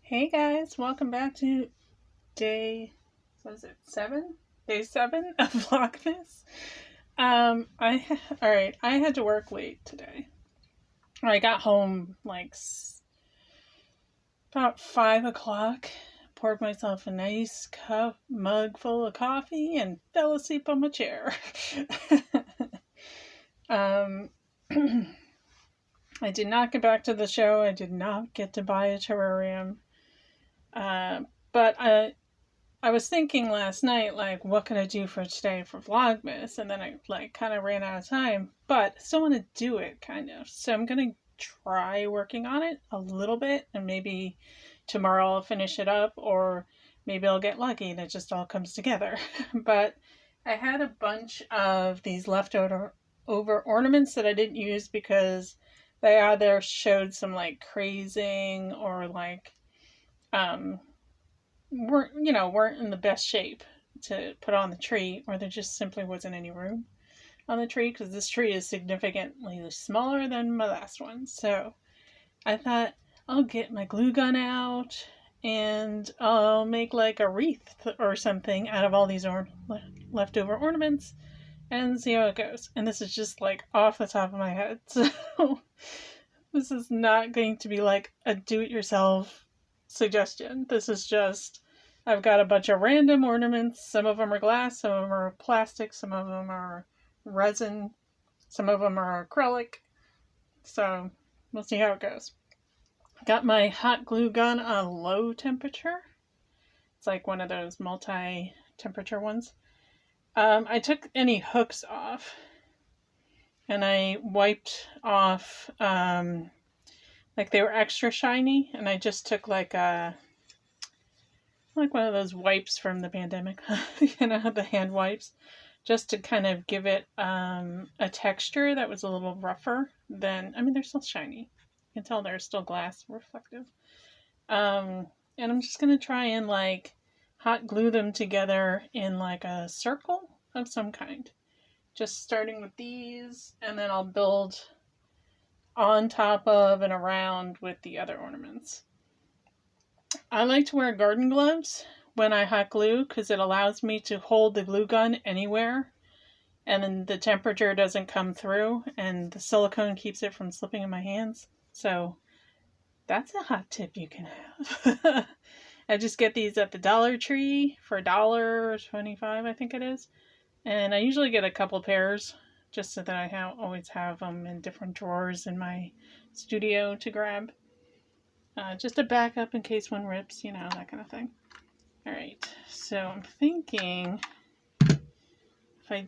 Hey guys, welcome back to day, what is it, 7? Day 7 of Vlogmas. Alright, I had to work late today. I got home like about 5 o'clock, poured myself a nice mug full of coffee, and fell asleep on my chair. um, I did not get back to the show. I did not get to buy a terrarium. But I was thinking last night, like, what could I do for today for Vlogmas? And then I, kind of ran out of time. But I still want to do it, kind of. So I'm going to try working on it a little bit. And maybe tomorrow I'll finish it up. Or maybe I'll get lucky and it just all comes together. But I had a bunch of these leftover ornaments that I didn't use because they either showed some, crazing or, weren't in the best shape to put on the tree, or there just simply wasn't any room on the tree because this tree is significantly smaller than my last one. So I thought I'll get my glue gun out and I'll make like a wreath or something out of all these leftover ornaments and see how it goes. And this is just like off the top of my head. So this is not going to be like a do-it-yourself suggestion. This is just, I've got a bunch of random ornaments. Some of them are glass, some of them are plastic, some of them are resin, some of them are acrylic. So we'll see how it goes. Got my hot glue gun on low temperature. It's like one of those multi-temperature ones. I took any hooks off and I wiped off, like they were extra shiny, and I just took like one of those wipes from the pandemic, the hand wipes, just to kind of give it a texture that was a little rougher than, they're still shiny. You can tell they're still glass reflective. And I'm just going to try and hot glue them together in like a circle of some kind. Just starting with these, and then I'll build on top of and around with the other ornaments. I like to wear garden gloves when I hot glue because it allows me to hold the glue gun anywhere and then the temperature doesn't come through and the silicone keeps it from slipping in my hands. So that's a hot tip you can have. I just get these at the Dollar Tree for $1.25, I think it is. And I usually get a couple pairs just so that I always have them in different drawers in my studio to grab. Just a backup in case one rips, that kind of thing. Alright, so I'm thinking I'm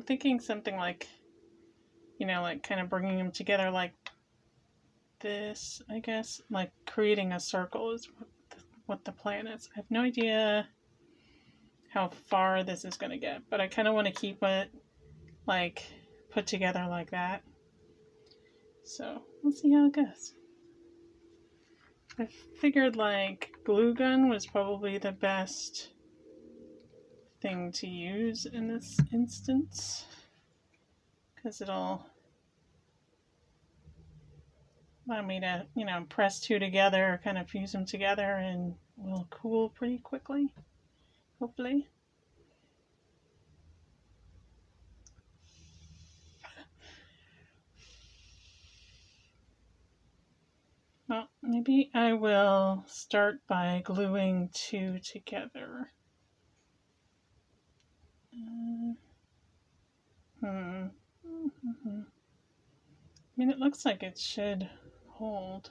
thinking something like, kind of bringing them together like this, I guess. Like creating a circle is what the plan is. I have no idea how far this is going to get, but I kind of want to keep it put together like that. So we'll see how it goes. I figured glue gun was probably the best thing to use in this instance because it'll allow me to, press two together, kind of fuse them together, and will cool pretty quickly, hopefully. Well, maybe I will start by gluing two together. It looks like it should hold.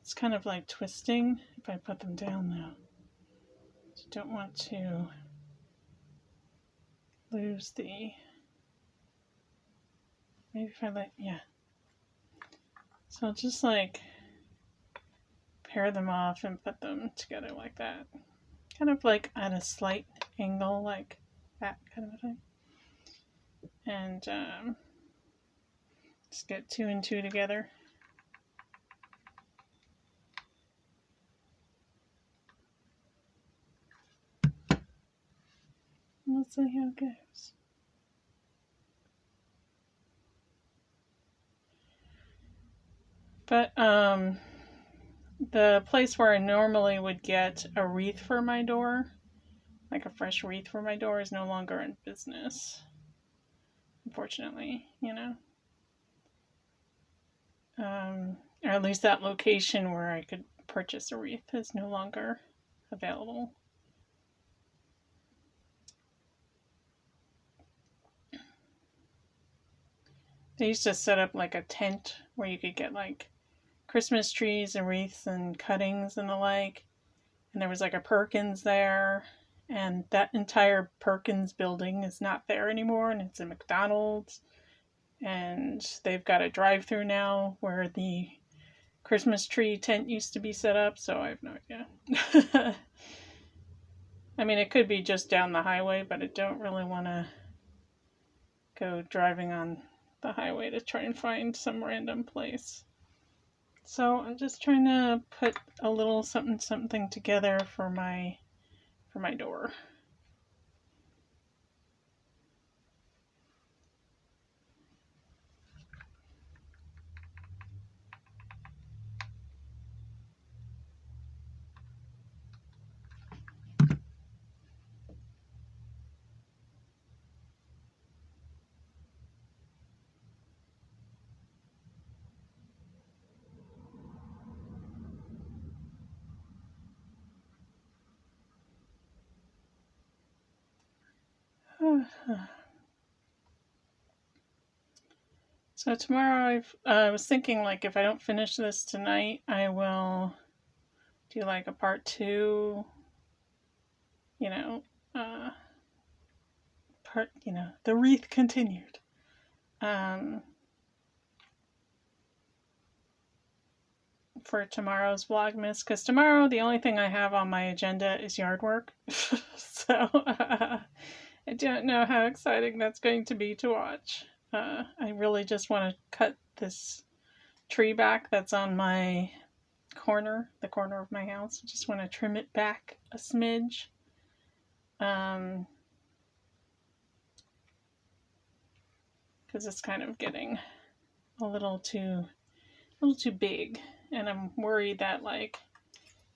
It's kind of like twisting if I put them down though. You don't want to lose the, maybe if I yeah. So I'll just pair them off and put them together like that. Kind of at a slight angle, like that kind of a thing. And just get two and two together. We'll see how it goes. But the place where I normally would get a wreath for my door, like a fresh wreath for my door, is no longer in business. Unfortunately, you know. Or at least that location where I could purchase a wreath is no longer available. They used to set up like a tent where you could get like Christmas trees and wreaths and cuttings and the like. And there was like a Perkins there. And that entire Perkins building is not there anymore, and it's a McDonald's. And they've got a drive-through now where the Christmas tree tent used to be set up, so I have no idea. I mean, it could be just down the highway, but I don't really want to go driving on the highway to try and find some random place. So I'm just trying to put a little something together for my door. So tomorrow I was thinking, like, if I don't finish this tonight, I will do like a part 2, you know, the wreath continued. For tomorrow's Vlogmas, because tomorrow the only thing I have on my agenda is yard work. So I don't know how exciting that's going to be to watch. I really just want to cut this tree back that's on my corner, the corner of my house. I just want to trim it back a smidge. Because it's kind of getting a little too big, and I'm worried that, like,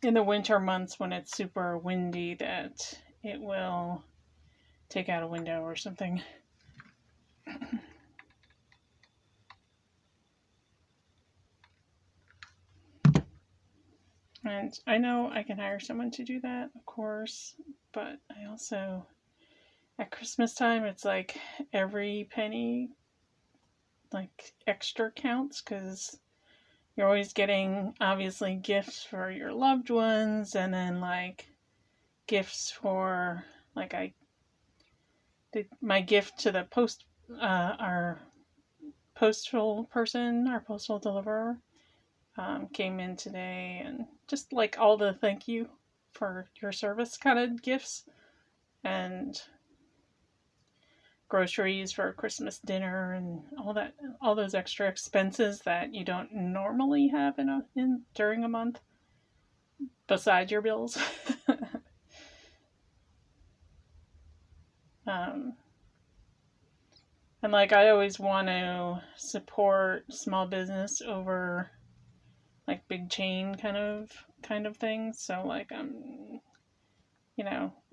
in the winter months when it's super windy, that it will take out a window or something. And I know I can hire someone to do that, of course, but I also, at Christmas time, it's like every penny, like, extra counts, because you're always getting, obviously, gifts for your loved ones, and then, like, gifts for, like, my gift to the our postal person, our postal deliverer, came in today, and just like all the thank you for your service kind of gifts, and groceries for Christmas dinner, and all those extra expenses that you don't normally have in during a month besides your bills. And like, I always want to support small business over like big chain kind of things. So like,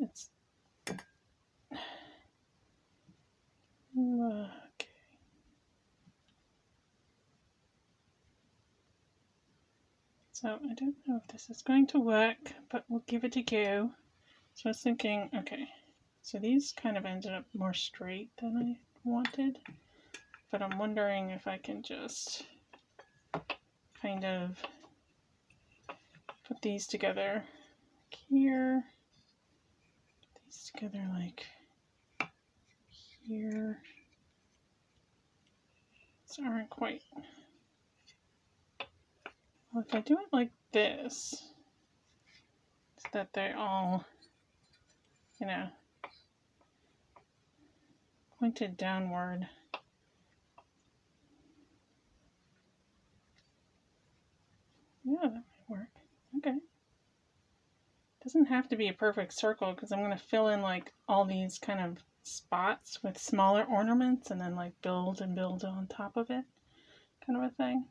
it's okay. So I don't know if this is going to work, but we'll give it a go. So I was thinking, okay, so these kind of ended up more straight than I wanted, but I'm wondering if I can just kind of put these together here, these together like here. These aren't quite. Well, if I do it like this, so that they all, pointed downward. Yeah, that might work. Okay. Doesn't have to be a perfect circle, because I'm going to fill in like all these kind of spots with smaller ornaments, and then like build and build on top of it, kind of a thing.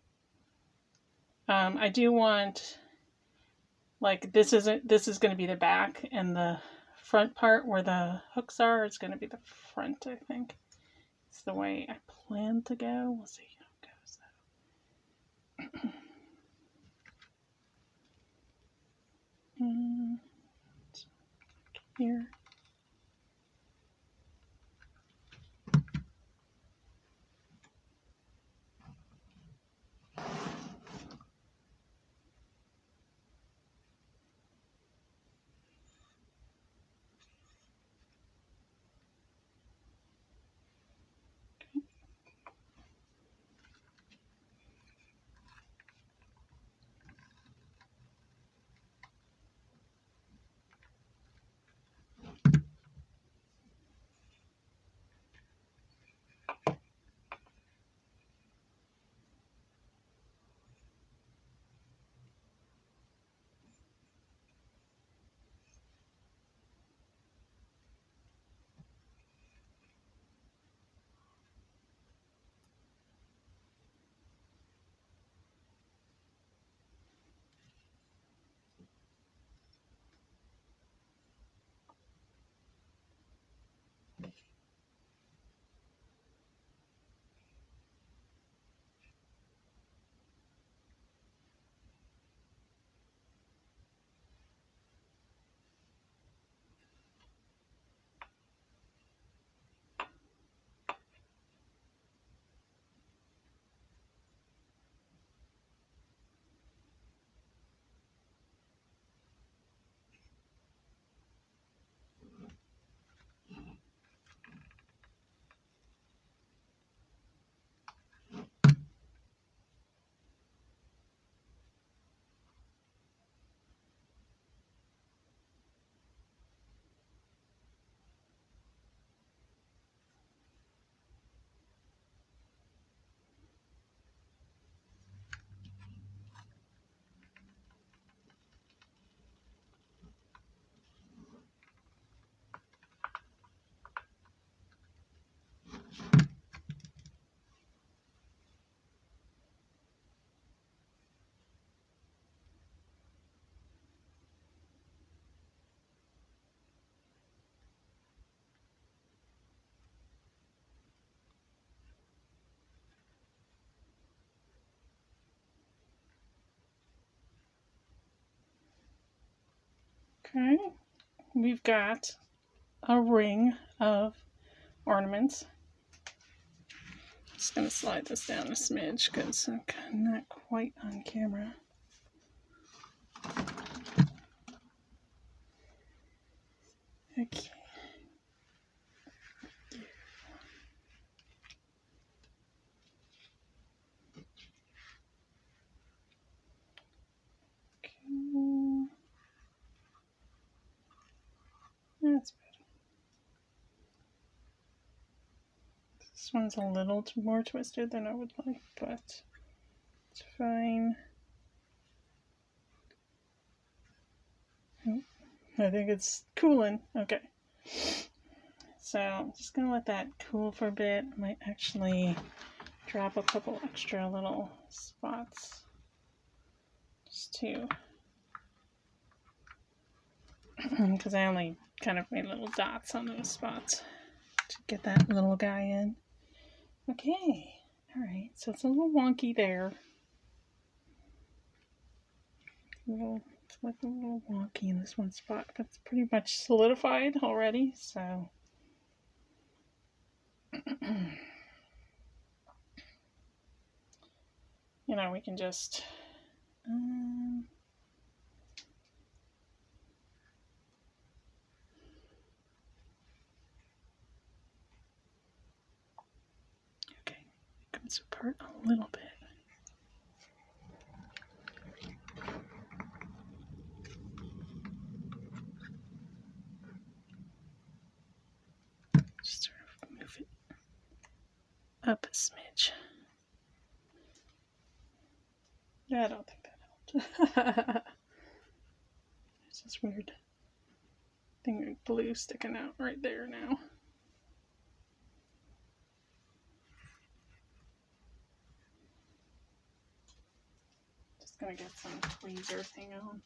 I do want Like this is going to be the back, and the front part where the hooks are is going to be the front, I think. It's the way I plan to go. We'll see how it goes. Here. Okay, we've got a ring of ornaments. Just going to slide this down a smidge because I'm not quite on camera. Okay. That's better. This one's a little more twisted than I would like, but it's fine. I think it's cooling. Okay. So I'm just going to let that cool for a bit. I might actually drop a couple extra little spots just to, because I only kind of made little dots on those spots to get that little guy in. Okay, alright, so it's a little wonky there. It's like a little wonky in this one spot, but it's pretty much solidified already, so. You know, we can just okay, it comes apart a little bit. Just sort of move it up a smidge. Yeah, I don't think that helped. There's this weird thing of glue sticking out right there now. Just gonna get some tweezer thing on.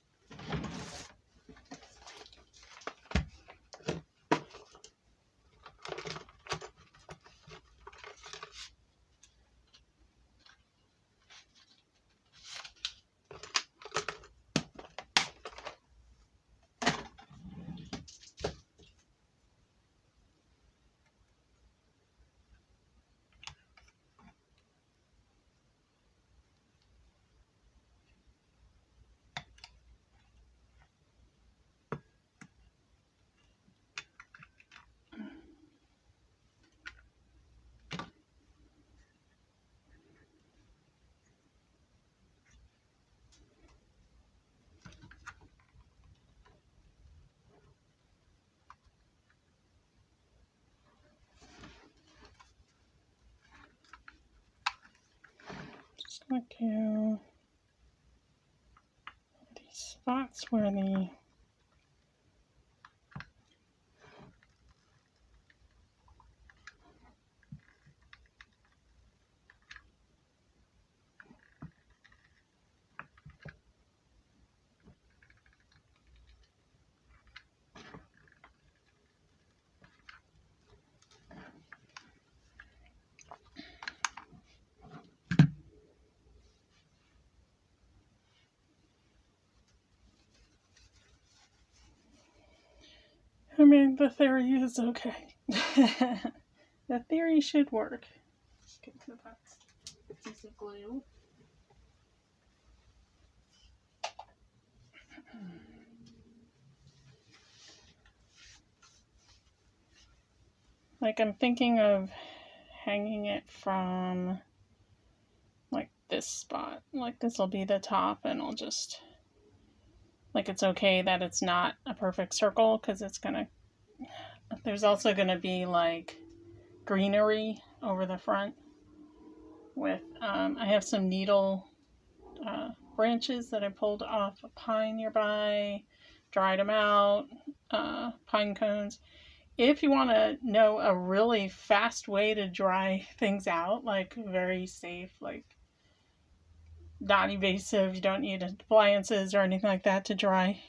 I'm going to do these spots where the I mean, the theory is okay. The theory should work. Let's get to that piece of glue. Like, I'm thinking of hanging it from, like, this spot. Like, this will be the top, and I'll just, like, it's okay that it's not a perfect circle, because it's gonna, there's also gonna be, like, greenery over the front with, I have some needle branches that I pulled off a pine nearby, dried them out, pine cones. If you want to know a really fast way to dry things out, like very safe, like not invasive, you don't need appliances or anything like that to dry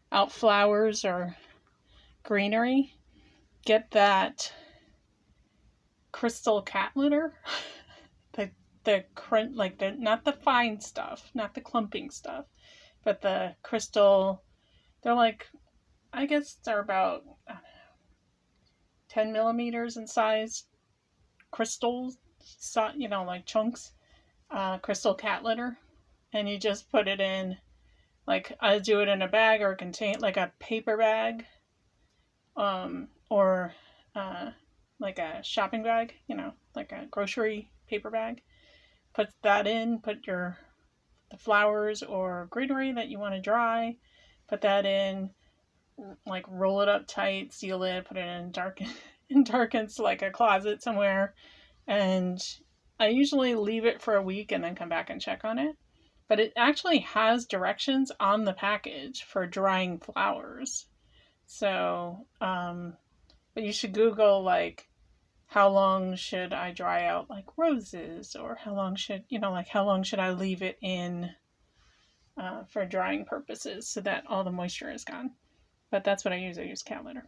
out flowers or greenery, get that crystal cat litter. Not the fine stuff, not the clumping stuff, but the crystal. They're like, I guess they're about 10 millimeters in size crystals, like chunks, crystal cat litter. And you just put it in, like, I do it in a bag or like a paper bag, or like a shopping bag, like a grocery paper bag. Put that in, put the flowers or greenery that you want to dry, put that in, like roll it up tight, seal it, put it in darkens like a closet somewhere, and I usually leave it for a week and then come back and check on it. But it actually has directions on the package for drying flowers. So, but you should Google, like, how long should I dry out, like, roses, or how long should I leave it in for drying purposes so that all the moisture is gone. But that's what I use. I use cat litter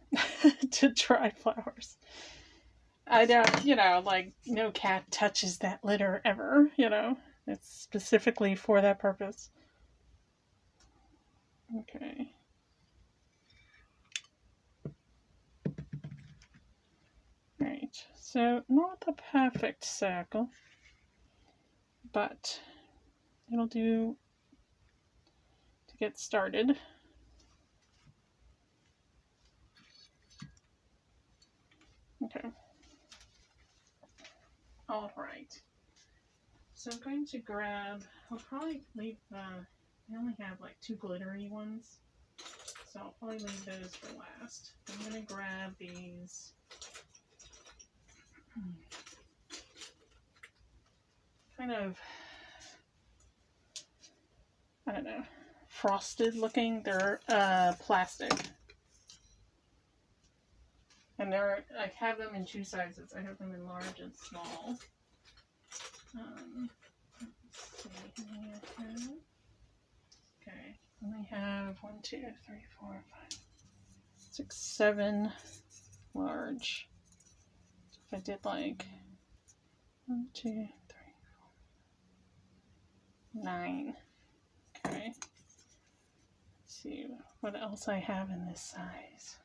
to dry flowers. I don't, like, no cat touches that litter ever, It's specifically for that purpose. Okay. Right, so not the perfect circle, but it'll do to get started. Okay. All right. So I'm going to grab, I'll probably leave I only have like 2 glittery ones, so I'll probably leave those for last. I'm going to grab these kind of, I don't know, frosted looking. They're plastic. And I have them in 2 sizes. I have them in large and small. Let's see how many I have. Okay, I only have 1, 2, 3, 4, 5, 6, 7 large. So if I did like 1, 2, 3, 4, 9. Okay. Let's see what else I have in this size.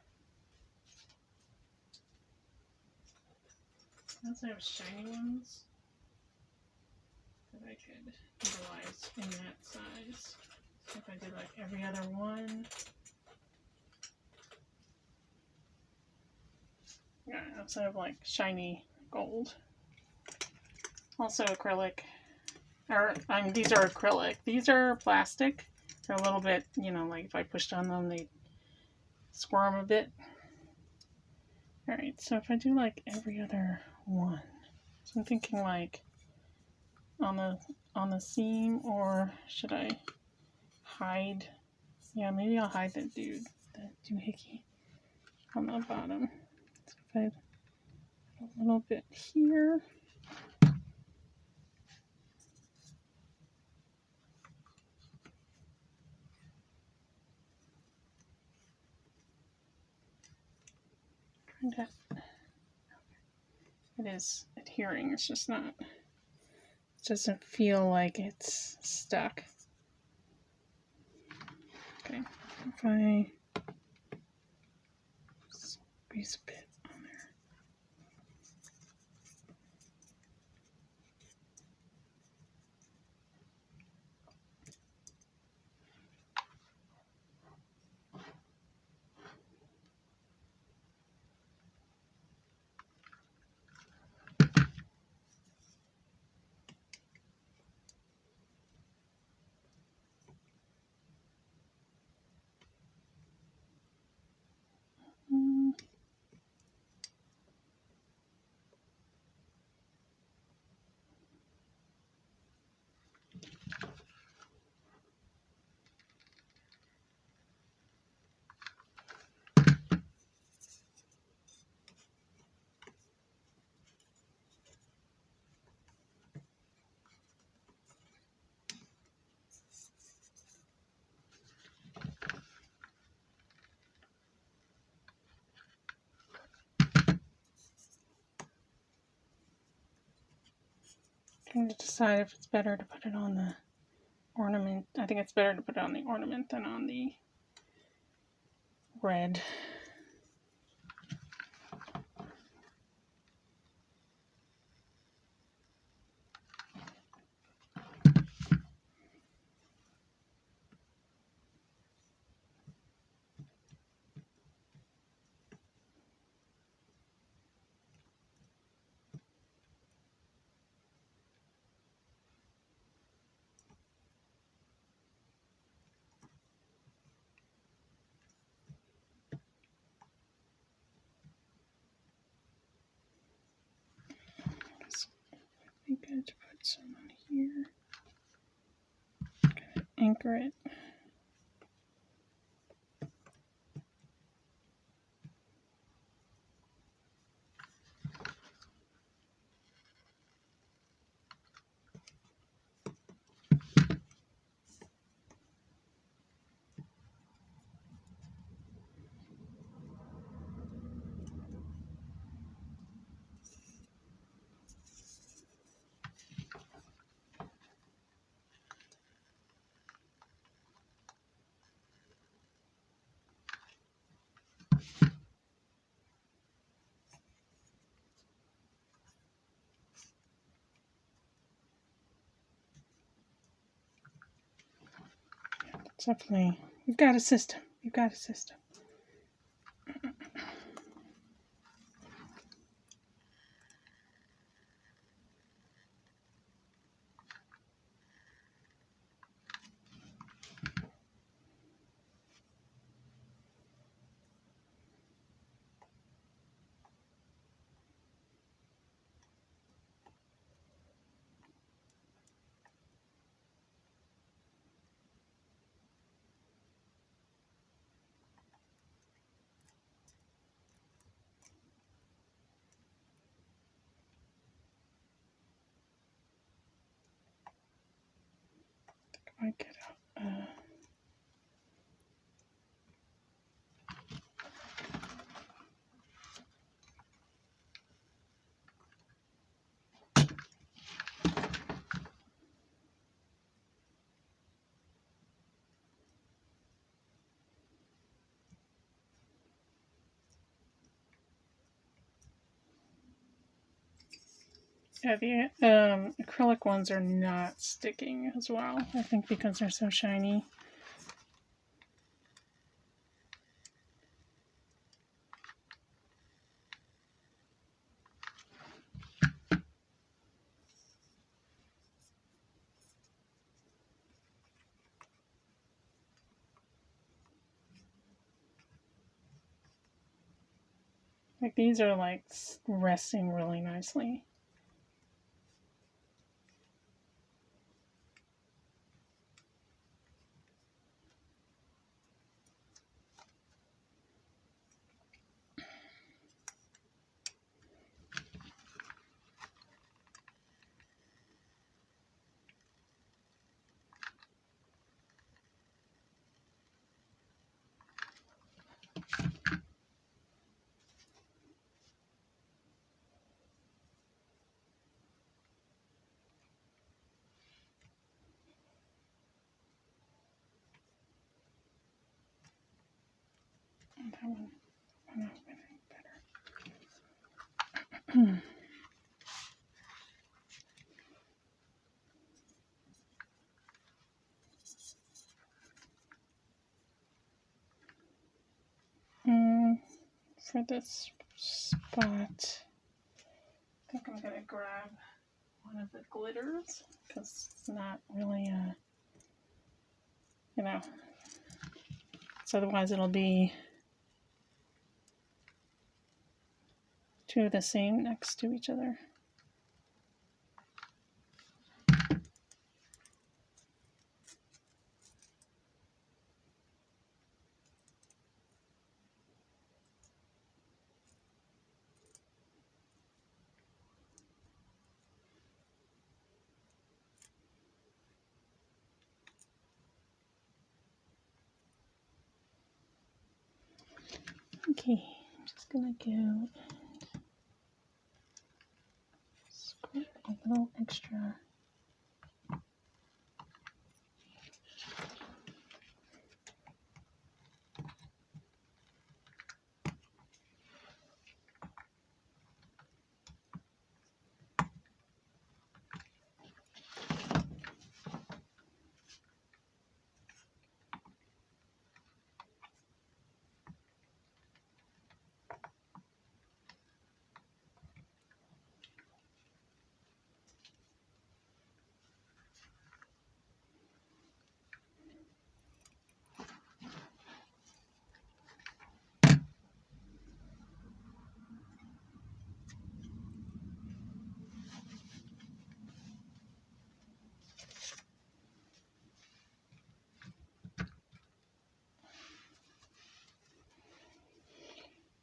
I also have shiny ones that I could utilize in that size. So if I did like every other one. Yeah, I also have like shiny gold. Also acrylic. These are acrylic. These are plastic. They're a little bit, like if I pushed on them, they squirm a bit. Alright, so if I do like every other one, so I'm thinking like on the seam, or should I hide? Yeah, maybe I'll hide the doohickey on the bottom. So if I a little bit here. It is adhering, it's just not, it doesn't feel like it's stuck. Okay, if I squeeze a bit on there. Trying to decide if it's better to put it on the ornament. I think it's better to put it on the ornament than on the red. I think I have to put some on here. I'm gonna anchor it. Definitely, you've got a system. You've got a system. I get out. Yeah, the acrylic ones are not sticking as well, I think, because they're so shiny. Like, these are like resting really nicely. That one went out better. For this spot, I think I'm gonna grab one of the glitters because it's not really you know, so otherwise it'll be two of the same next to each other. Okay, I'm just gonna go and squirt a little extra.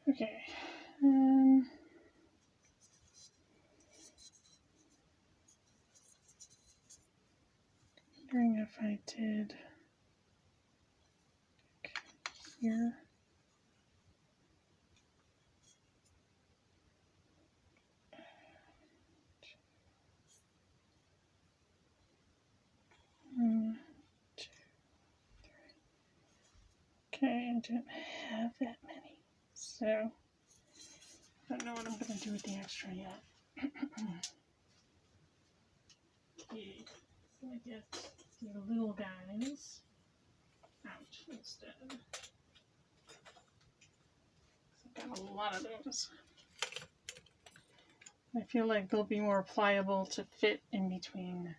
Okay, wondering if I did here. One, two, three. Okay, I don't have that many, so I don't know what I'm gonna do with the extra yet. Okay, so I get the little guys out instead. I've got a lot of those. I feel like they'll be more pliable to fit in between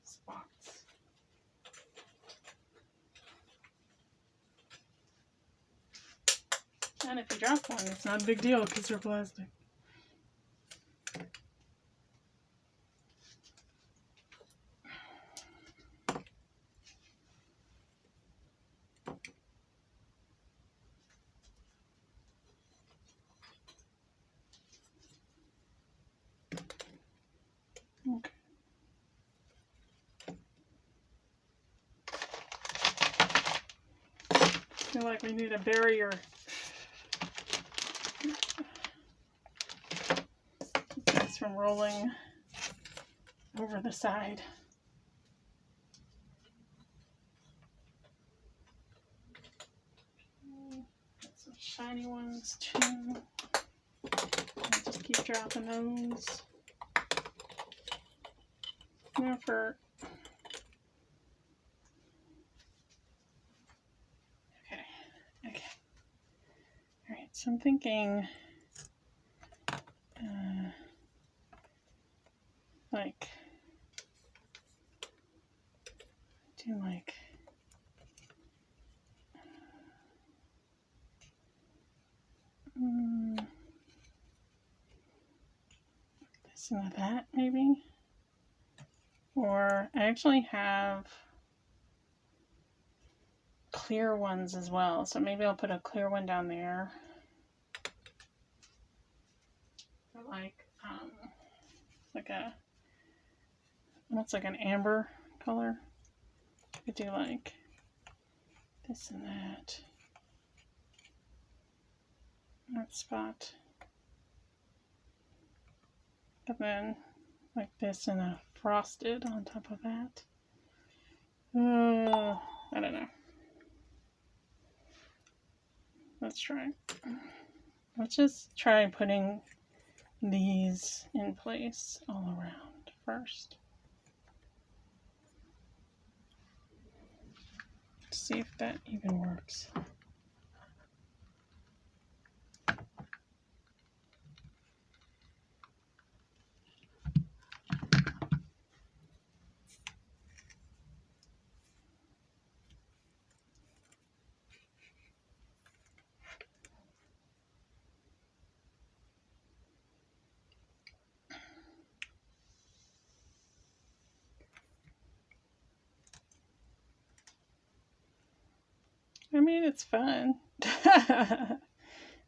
spots. And if you drop one, it's not a big deal because they're plastic. Okay. I feel like we need a barrier. Keep this from rolling over the side. Got some shiny ones too. I'll just keep dropping those. Now for okay. Alright, so I'm thinking like do like this and that maybe. Or I actually have clear ones as well, so maybe I'll put a clear one down there. Like like a almost like an amber color. I could do like this and that spot, and then like this and a frosted on top of that. I don't know. let's try. Let's just try putting these in place all around first. See if that even works. I mean, it's fun.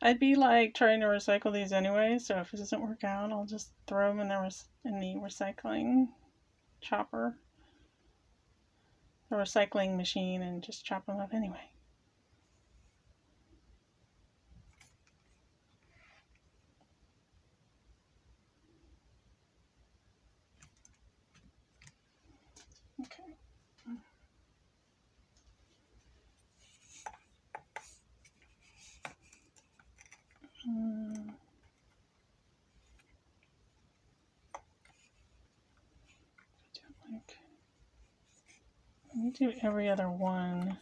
I'd be like trying to recycle these anyway, so if it doesn't work out, I'll just throw them in the recycling chopper, the recycling machine, and just chop them up anyway. Okay. Let me do every other one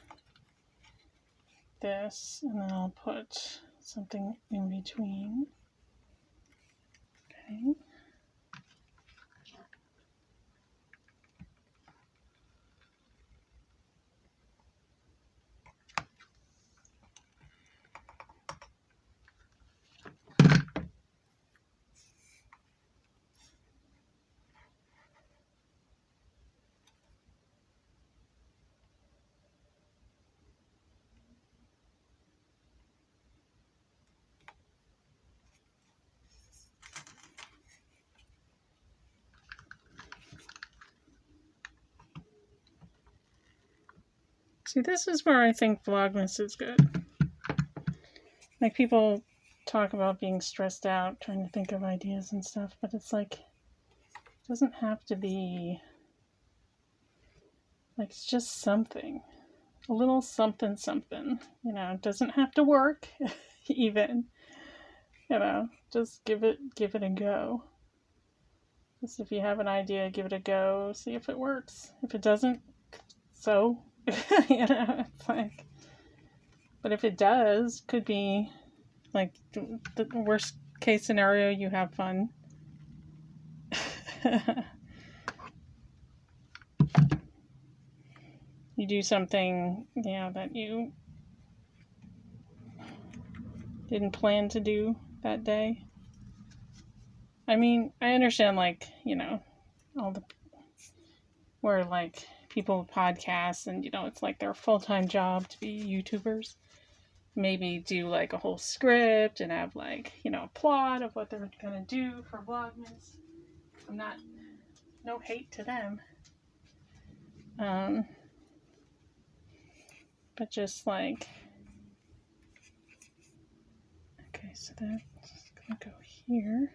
this, and then I'll put something in between. Okay. See, this is where I think Vlogmas is good. Like, people talk about being stressed out, trying to think of ideas and stuff, but it's like, it doesn't have to be, like, it's just something. A little something something, you know, it doesn't have to work, even, you know, just give it a go. Just if you have an idea, give it a go, see if it works. If it doesn't, so, you know, it's like, but if it does, could be, like, the worst case scenario, you have fun. You do something, you know, that you didn't plan to do that day. I mean, I understand, like, you know, all the, where, like, people podcast and, you know, it's like their full-time job to be YouTubers. Maybe do, like, a whole script and have, like, you know, a plot of what they're gonna do for Vlogmas. I'm not, no hate to them. But just, like, okay, so that's gonna go here.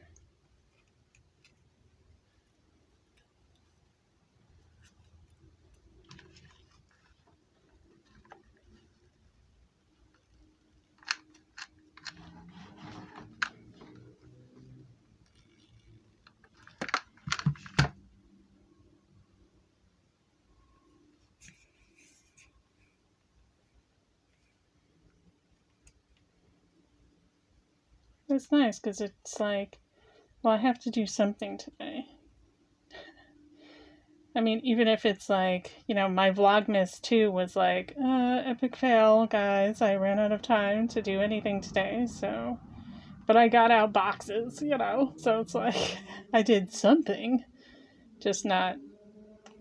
It's nice because it's like, well, I have to do something today. I mean, even if it's like, you know, my Vlogmas 2 was like, epic fail, guys. I ran out of time to do anything today, so. But I got out boxes, you know, so it's like, I did something, just not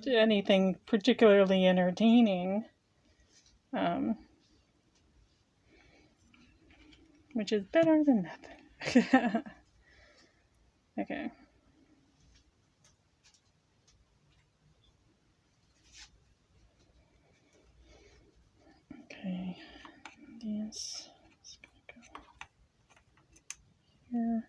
anything particularly entertaining. Which is better than nothing. Okay. Okay, this is gonna go here.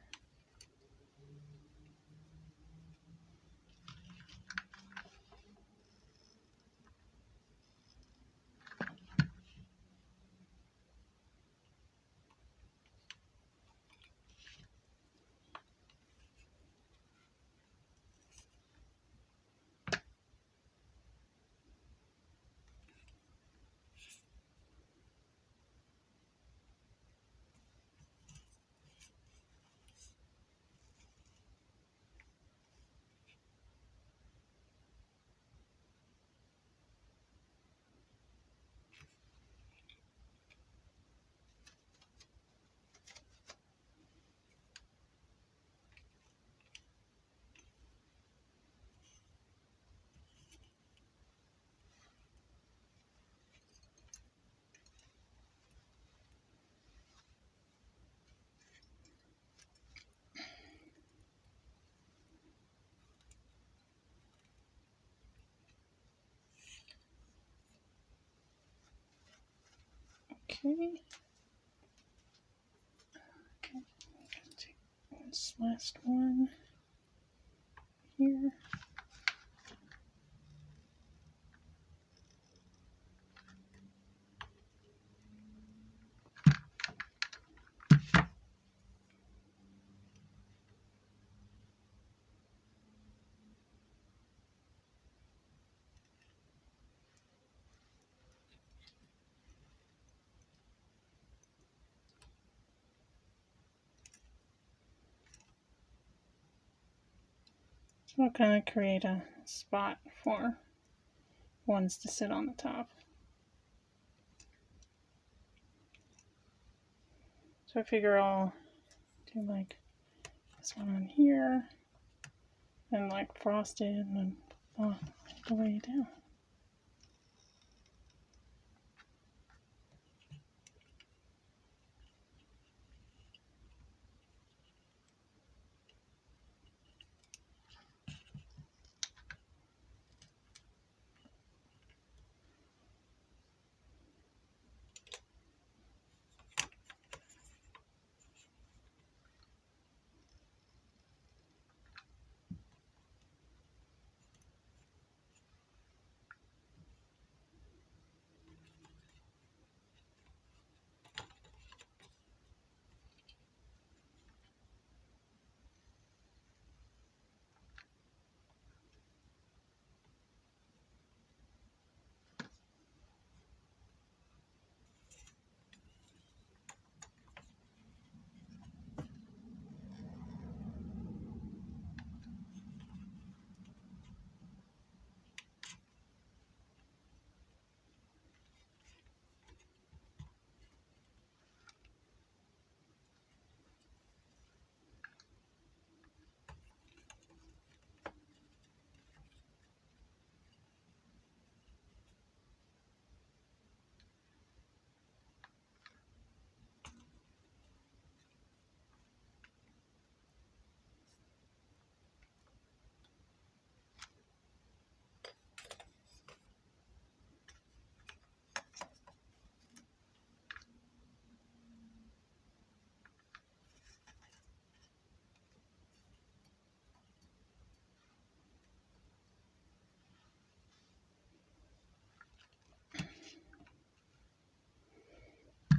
Okay. Okay. Take this last one here. So I'll kind of create a spot for ones to sit on the top. So I figure I'll do like this one on here and like frosted and then all the way down.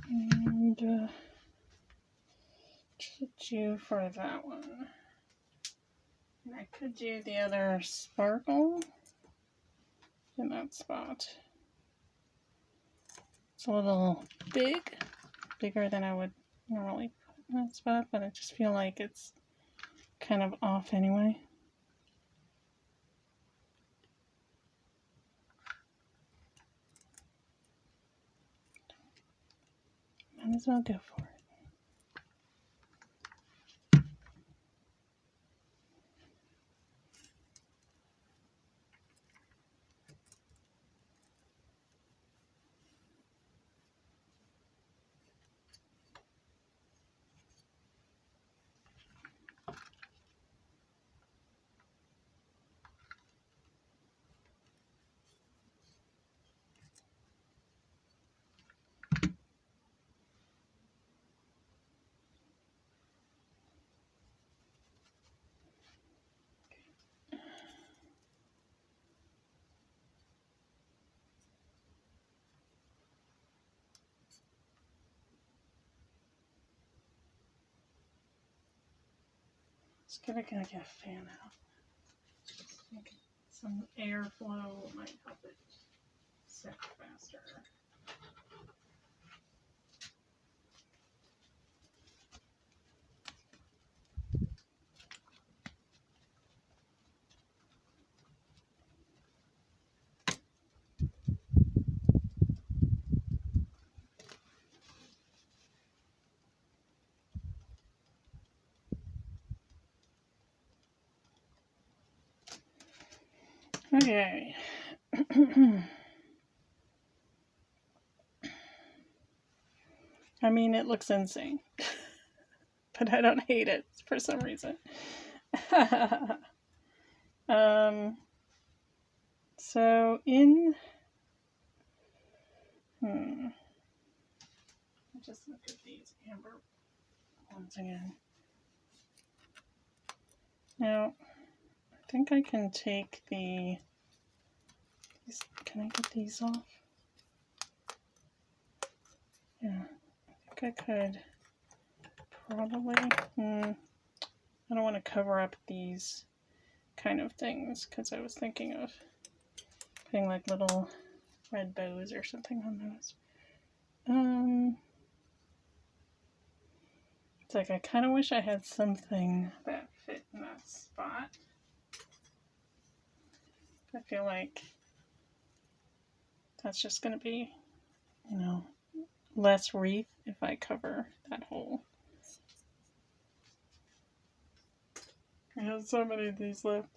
And what to do for that one? And I could do the other sparkle in that spot. It's a little bigger than I would normally put in that spot, but I just feel like it's kind of off anyway. Might as well go for it. It's gonna get a fan out. Some airflow might help it set faster. Okay. I mean, it looks insane, but I don't hate it for some reason. So in, just look at these amber ones again. Now, I think I can take can I get these off? Yeah, I think I could probably, I don't want to cover up these kind of things because I was thinking of putting like little red bows or something on those. It's like I kind of wish I had something that fit in that spot. I feel like that's just going to be, you know, less wreath if I cover that hole. I have so many of these left.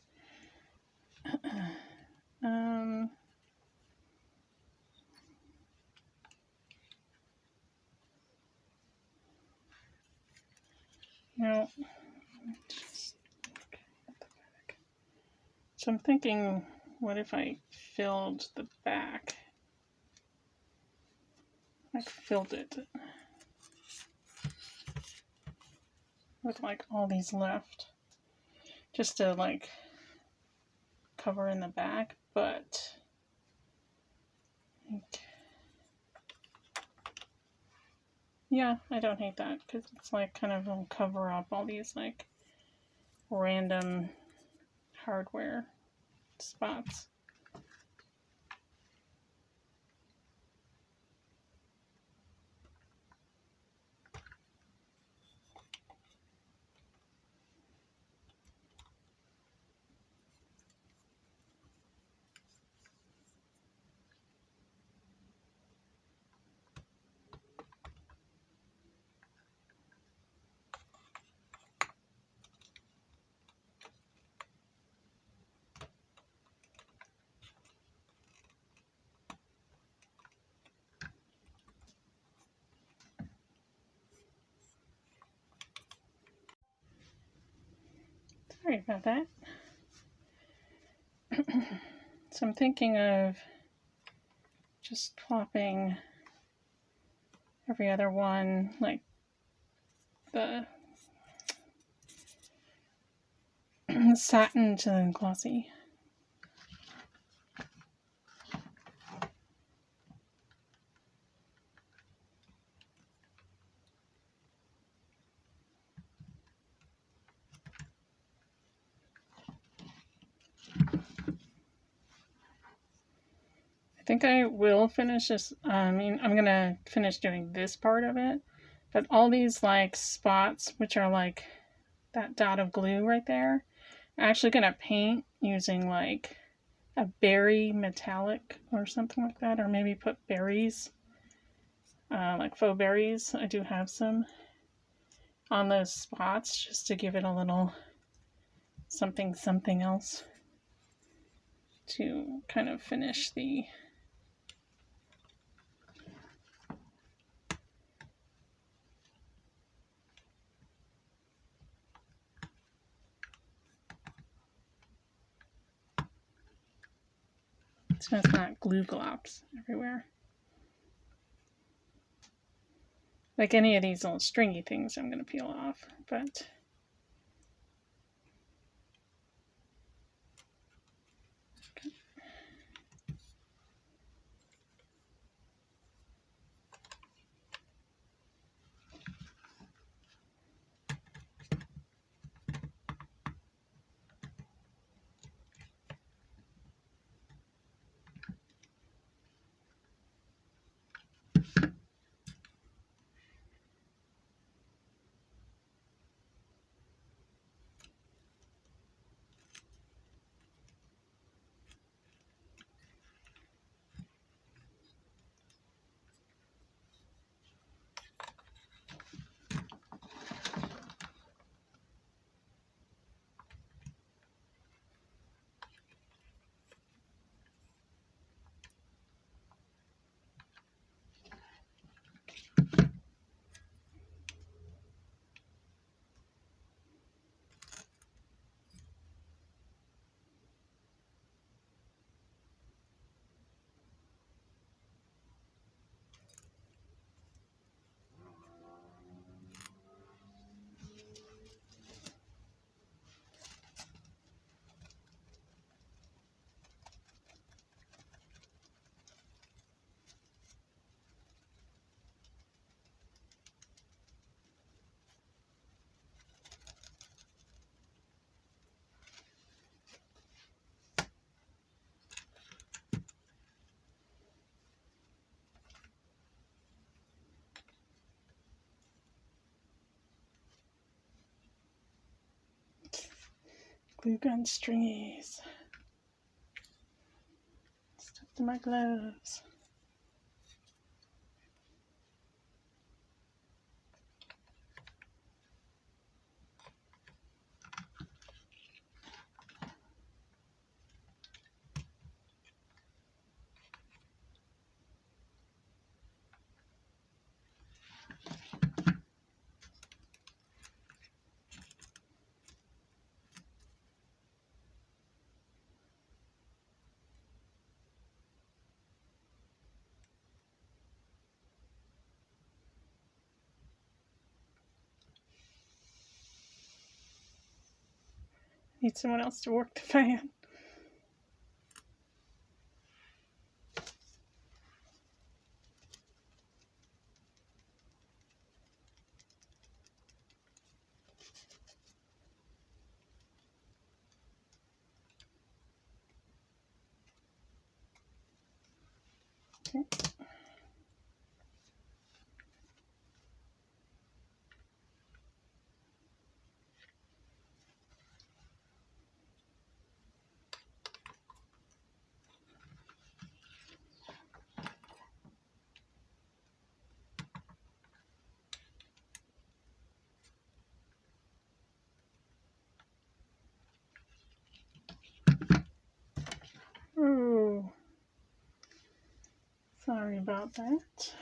No. Just look at the back. So I'm thinking, what if I filled the back? Like filled it with like all these left, just to like cover in the back, but yeah, I don't hate that because it's like kind of will cover up all these like random hardware spots. Sorry about that. So I'm thinking of just plopping every other one, like the satin to the glossy. I think I will finish this. I mean, I'm gonna finish doing this part of it, but all these like spots, which are like that dot of glue right there, I'm actually gonna paint using like a berry metallic or something like that, or maybe put berries, like faux berries. I do have some on those spots just to give it a little something else to kind of finish the so it's not glue glops everywhere. Like any of these little stringy things I'm going to peel off, but Glue gun stringies. Stuck to my gloves. Need someone else to work the fan. Okay. Oh, sorry about that.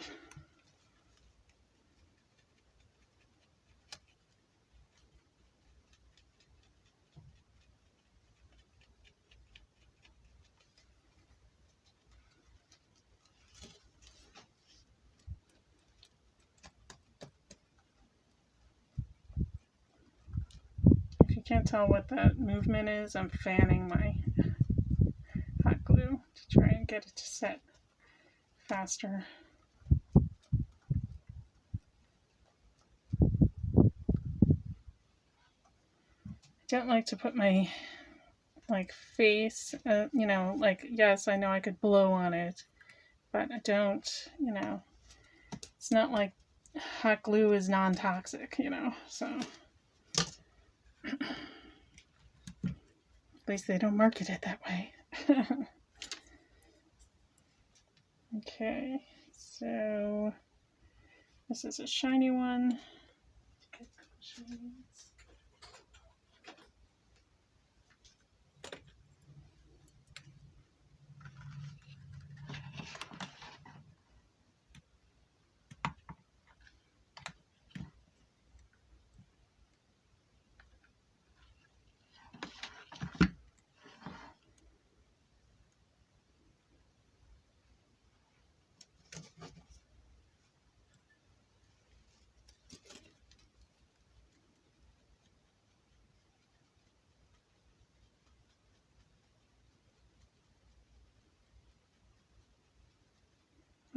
If you can't tell what that movement is, I'm fanning my hot glue to try and get it to set faster. I don't like to put my face, you know, yes, I know I could blow on it, but I don't, you know, it's not like hot glue is non-toxic, you know, so at least they don't market it that way. Okay, so this is a shiny one.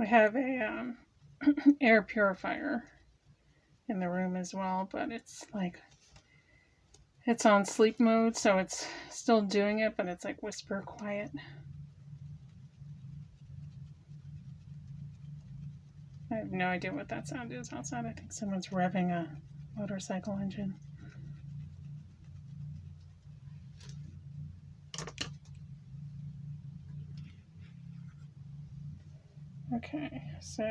I have a air purifier in the room as well, but it's it's on sleep mode, so it's still doing it, but it's like whisper quiet. I have no idea what that sound is outside. I think someone's revving a motorcycle engine. Okay, so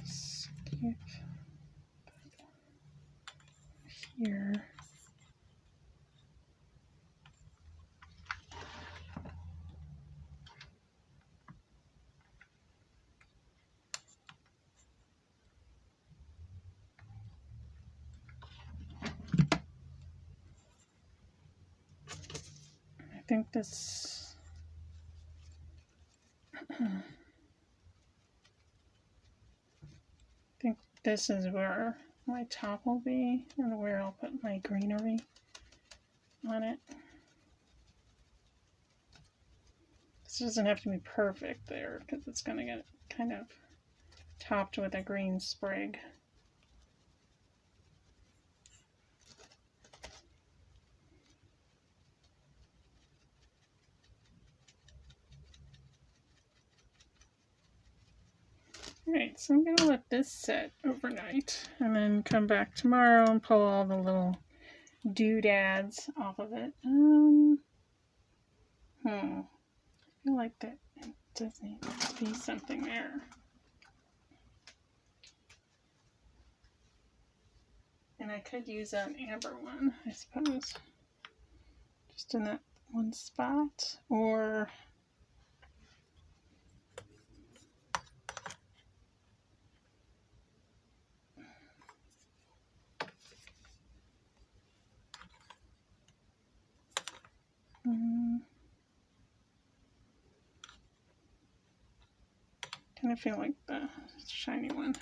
skip here. I think this is where my top will be and where I'll put my greenery on it. This doesn't have to be perfect there because it's going to get kind of topped with a green sprig. Alright, so I'm going to let this set overnight and then come back tomorrow and pull all the little doodads off of it. I feel like that it does need to be something there. And I could use an amber one, I suppose. Just in that one spot. Or kind of feel like the shiny one.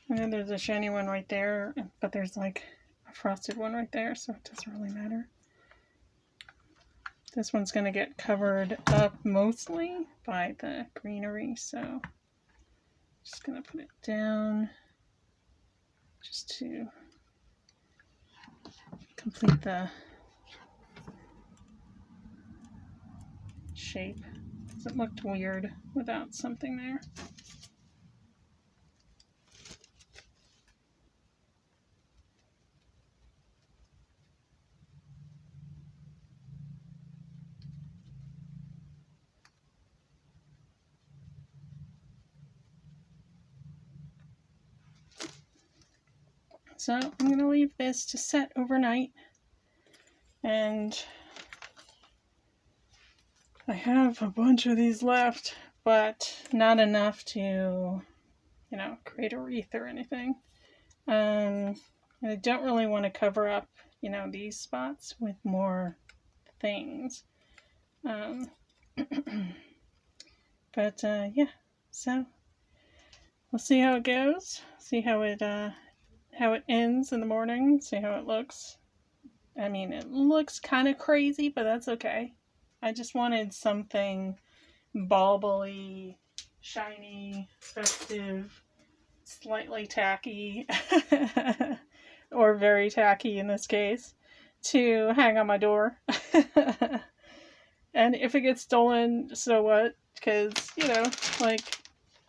And then there's a shiny one right there, but there's like a frosted one right there, so it doesn't really matter. This one's going to get covered up mostly by the greenery, so just going to put it down just to complete the shape, because it looked weird without something there. So I'm going to leave this to set overnight, and I have a bunch of these left, but not enough to, you know, create a wreath or anything. And I don't really want to cover up, you know, these spots with more things. But yeah, so we'll see how it goes, see how it ends in the morning, see how it looks. I mean, it looks kind of crazy, but that's okay. I just wanted something bauble-y, shiny, festive, slightly tacky, or very tacky in this case, to hang on my door. And if it gets stolen, so what? Because, you know, like,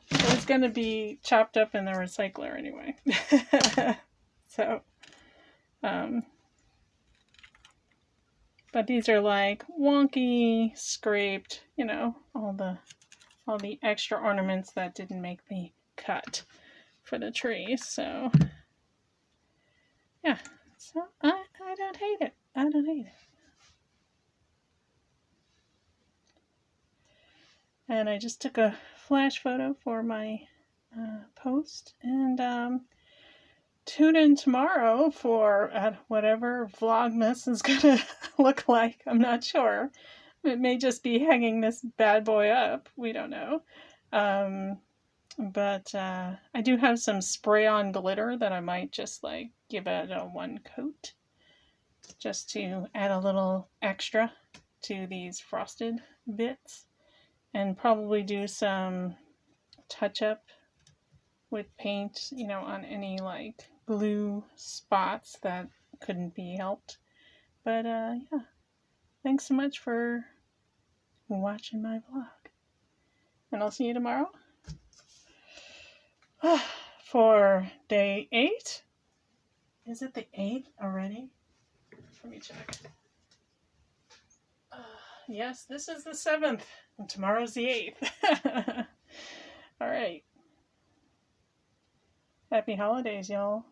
it's going to be chopped up in the recycler anyway. So, but these are like wonky, scraped, you know, all the extra ornaments that didn't make the cut for the tree. So, yeah. So I don't hate it. I don't hate it. And I just took a flash photo for my post, and tune in tomorrow for whatever Vlogmas is gonna look like. I'm not sure. It may just be hanging this bad boy up. We don't know. But I do have some spray-on glitter that I might just like give it a one coat, just to add a little extra to these frosted bits. And probably do some touch-up with paint, you know, on any like glue spots that couldn't be helped. But yeah, thanks so much for watching my vlog, and I'll see you tomorrow for day 8. Is it the 8th already? Let me check. Yes, this is the 7th, and tomorrow's the 8th. All right. Happy holidays, y'all.